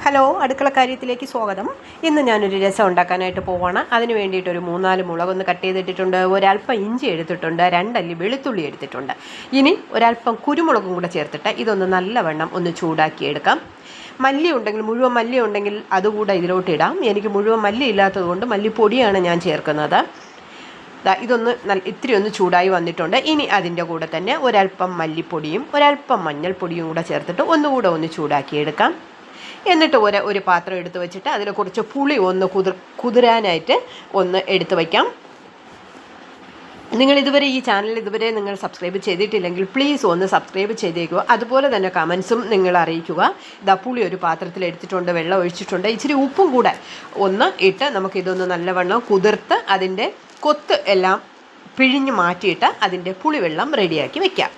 Hello, അടുക്കളക്കാര്യത്തിലേക്ക് സ്വാഗതം. ഇന്ന് ഞാനൊരു രസം ഉണ്ടാക്കാനായിട്ട് പോവാണ്. അതിന് വേണ്ടിയിട്ട് ഒരു 3-4 മുളകൊന്ന് കട്ട് ചെയ്തിട്ടിട്ടുണ്ട്, ഒരല്പം ഇഞ്ചി എടുത്തിട്ടുണ്ട്, 2 അല്ലി വെളുത്തുള്ളി എടുത്തിട്ടുണ്ട്. ഇനി ഒരല്പം കുരുമുളകും കൂടെ ചേർത്തിട്ട് ഇതൊന്ന് നല്ലവണ്ണം ഒന്ന് ചൂടാക്കിയെടുക്കാം. മല്ലി ഉണ്ടെങ്കിൽ, മുഴുവൻ മല്ലി ഉണ്ടെങ്കിൽ അതുകൂടെ ഇതിലോട്ട് ഇടാം. എനിക്ക് മുഴുവൻ മല്ലി ഇല്ലാത്തതുകൊണ്ട് മല്ലിപ്പൊടിയാണ് ഞാൻ ചേർക്കുന്നത്. ഇതൊന്ന് ഇത്തിരി ഒന്ന് ചൂടായി വന്നിട്ടുണ്ട്. ഇനി അതിൻ്റെ കൂടെ തന്നെ ഒരല്പം മല്ലിപ്പൊടിയും ഒരല്പം മഞ്ഞൾപ്പൊടിയും കൂടെ ചേർത്തിട്ട് ഒന്നുകൂടെ ഒന്ന് ചൂടാക്കിയെടുക്കാം. എന്നിട്ട് ഒരു പാത്രം എടുത്ത് വെച്ചിട്ട് അതിൽ കുറച്ച് പുളി ഒന്ന് കുതിരാനായിട്ട് ഒന്ന് എടുത്ത് വയ്ക്കാം. നിങ്ങൾ ഈ ചാനൽ ഇതുവരെ നിങ്ങൾ സബ്സ്ക്രൈബ് ചെയ്തിട്ടില്ലെങ്കിൽ പ്ലീസ് ഒന്ന് സബ്സ്ക്രൈബ് ചെയ്തേക്കുക. അതുപോലെ തന്നെ കമൻസും നിങ്ങൾ അറിയിക്കുക. പുളി ഒരു പാത്രത്തിൽ എടുത്തിട്ടുണ്ട്, വെള്ളം ഒഴിച്ചിട്ടുണ്ട്, ഇച്ചിരി ഉപ്പും കൂടെ ഒന്ന് ഇട്ട് നമുക്കിതൊന്ന് നല്ലവണ്ണം കുതിർത്ത് അതിൻ്റെ കൊത്ത് എല്ലാം പിഴിഞ്ഞ് മാറ്റിയിട്ട് അതിൻ്റെ പുളിവെള്ളം റെഡിയാക്കി വെക്കാം.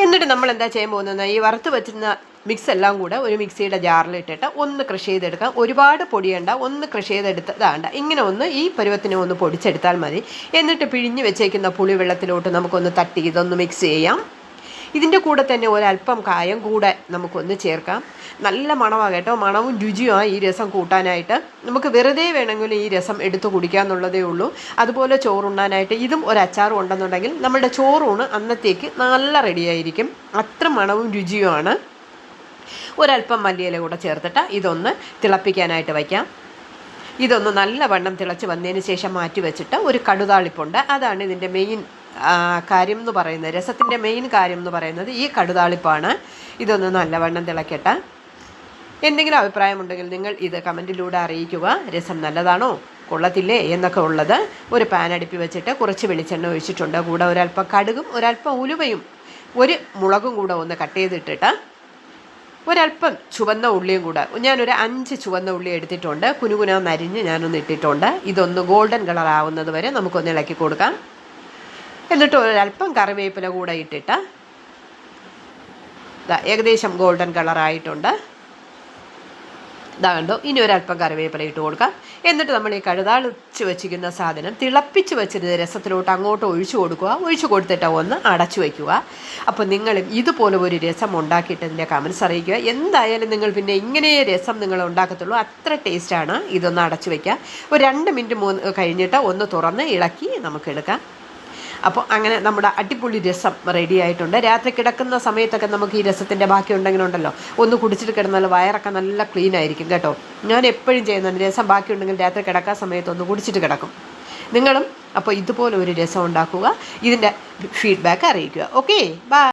എന്നിട്ട് നമ്മൾ എന്താ ചെയ്യാൻ പോകുന്നത്, ഈ വറുത്ത് വെച്ചിരുന്ന മിക്സ് എല്ലാം കൂടെ ഒരു മിക്സിയുടെ ജാറിലിട്ടിട്ട് ഒന്ന് ക്രഷ് ചെയ്തെടുക്കാം. ഒരുപാട് പൊടിയണ്ട, ഒന്ന് ക്രഷ് ചെയ്തെടുത്തതാണ്ട, ഇങ്ങനെ ഒന്ന് ഈ പരുവത്തിനെ ഒന്ന് പൊടിച്ചെടുത്താൽ മതി. എന്നിട്ട് പിഴിഞ്ഞ് വെച്ചേക്കുന്ന പുളിവെള്ളത്തിലോട്ട് നമുക്കൊന്ന് തട്ടി ഇതൊന്ന് മിക്സ് ചെയ്യാം. ഇതിൻ്റെ കൂടെ തന്നെ ഒരല്പം കായം കൂടെ നമുക്കൊന്ന് ചേർക്കാം. നല്ല മണമാണ് കേട്ടോ, മണവും രുചിയുമാണ് ഈ രസം കൂട്ടാനായിട്ട്. നമുക്ക് വെറുതെ വേണമെങ്കിൽ ഈ രസം എടുത്ത് കുടിക്കാമെന്നുള്ളതേ ഉള്ളൂ. അതുപോലെ ചോറുണ്ണാനായിട്ട് ഇതും ഒരു അച്ചാറും ഉണ്ടെന്നുണ്ടെങ്കിൽ നമ്മുടെ ചോറൂണ് അന്നത്തേക്ക് നല്ല റെഡിയായിരിക്കും. അത്ര മണവും രുചിയുമാണ്. ഒരല്പം മല്ലിയില കൂടെ ചേർത്തിട്ട് ഇതൊന്ന് തിളപ്പിക്കാനായിട്ട് വയ്ക്കാം. ഇതൊന്ന് നല്ലവണ്ണം തിളച്ച് വന്നതിന് ശേഷം മാറ്റി വെച്ചിട്ട് ഒരു കടുതാളിപ്പുണ്ട്. അതാണ് ഇതിൻ്റെ മെയിൻ കാര്യം എന്ന് പറയുന്നത്, രസത്തിൻ്റെ മെയിൻ കാര്യം എന്ന് പറയുന്നത് ഈ കടുതാളിപ്പാണ്. ഇതൊന്ന് നല്ലവണ്ണം തിളക്കട്ടെ. എന്തെങ്കിലും അഭിപ്രായമുണ്ടെങ്കിൽ നിങ്ങൾ ഇത് കമൻറ്റിലൂടെ അറിയിക്കുക. രസം നല്ലതാണോ, കൊള്ളത്തില്ലേ എന്നൊക്കെ ഉള്ളത്. ഒരു പാൻ അടുപ്പി വെച്ചിട്ട് കുറച്ച് വെളിച്ചെണ്ണ ഒഴിച്ചിട്ടുണ്ട്. കൂടെ ഒരല്പം കടുകും ഒരല്പം ഉലുവയും ഒരു മുളകും കൂടെ ഒന്ന് കട്ട് ചെയ്തിട്ടിട്ട് ഒരല്പം ചുവന്ന ഉള്ളിയും കൂടെ, ഞാനൊരു 5 ചുവന്ന ഉള്ളി എടുത്തിട്ടുണ്ട്, കുനുകുനാന്നരിഞ്ഞ് ഞാനൊന്ന് ഇട്ടിട്ടുണ്ട്. ഇതൊന്ന് ഗോൾഡൻ കളർ ആവുന്നത് വരെ നമുക്കൊന്ന് ഇളക്കി കൊടുക്കാം. എന്നിട്ട് ഒരല്പം കറിവേപ്പില കൂടെ ഇട്ടിട്ട് ഏകദേശം ഗോൾഡൻ കളറായിട്ടുണ്ട്. കണ്ടോ, ഇനി ഒരല്പം കറിവേപ്പില ഇട്ട് കൊടുക്കാം. എന്നിട്ട് നമ്മൾ ഈ കഴുതാളിച്ച് വെച്ചിരിക്കുന്ന സാധനം തിളപ്പിച്ച് വെച്ചിരുന്ന രസത്തിലോട്ട് അങ്ങോട്ട് ഒഴിച്ചു കൊടുക്കുക. ഒഴിച്ചു കൊടുത്തിട്ട് ഒന്ന് അടച്ചു വയ്ക്കുക. അപ്പോൾ നിങ്ങളും ഇതുപോലെ ഒരു രസം ഉണ്ടാക്കിയിട്ടതിൻ്റെ കമൻസ് അറിയിക്കുക. എന്തായാലും നിങ്ങൾ പിന്നെ ഇങ്ങനെ രസം നിങ്ങൾ ഉണ്ടാക്കത്തുള്ളൂ, അത്ര ടേസ്റ്റാണ്. ഇതൊന്ന് അടച്ചു വയ്ക്കുക. ഒരു 2 മിനിറ്റ് കഴിഞ്ഞിട്ട് ഒന്ന് തുറന്ന് ഇളക്കി നമുക്കെടുക്കാം. അപ്പോൾ അങ്ങനെ നമ്മുടെ അടിപൊളി രസം റെഡി ആയിട്ടുണ്ട്. രാത്രി കിടക്കുന്ന സമയത്തൊക്കെ നമുക്ക് ഈ രസത്തിൻ്റെ ബാക്കി ഉണ്ടെങ്കിലുണ്ടല്ലോ ഒന്ന് കുടിച്ചിട്ട് കിടന്നാൽ വയറൊക്കെ നല്ല ക്ലീൻ ആയിരിക്കും കേട്ടോ. ഞാൻ എപ്പോഴും ചെയ്യുന്നുണ്ട്, രസം ബാക്കി ഉണ്ടെങ്കിൽ രാത്രി കിടക്കാൻ സമയത്ത് ഒന്ന് കുടിച്ചിട്ട് കിടക്കും. നിങ്ങളും അപ്പോൾ ഇതുപോലെ ഒരു രസം ഉണ്ടാക്കുക, ഇതിൻ്റെ ഫീഡ്ബാക്ക് അറിയിക്കുക. Okay, by.